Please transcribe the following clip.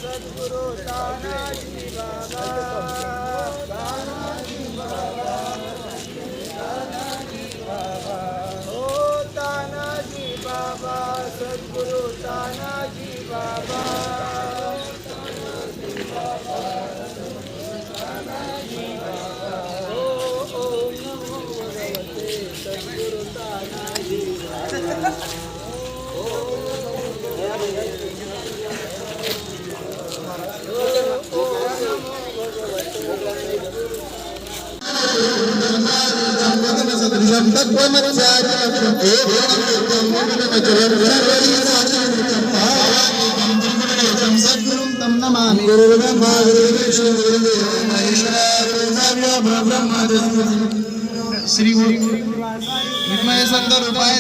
सद्गुरु तानाजी बाबा तानाजी बाबा तानाजी बाबा हो तानाजी बाबा सद्गुरु तानाजी बाबा तानाजी बाबा तानाजी बाबा हो ओम नमो भगवते सद्गुरु तानाजी बाबा सद्गुरुं तं नमामि गुरुर्ब्रह्मा गुरुर्विष्णु गुरुर्देवो महेश्वरः गुरुर्साक्षात् परब्रह्म श्री विद्महे संत रूपाय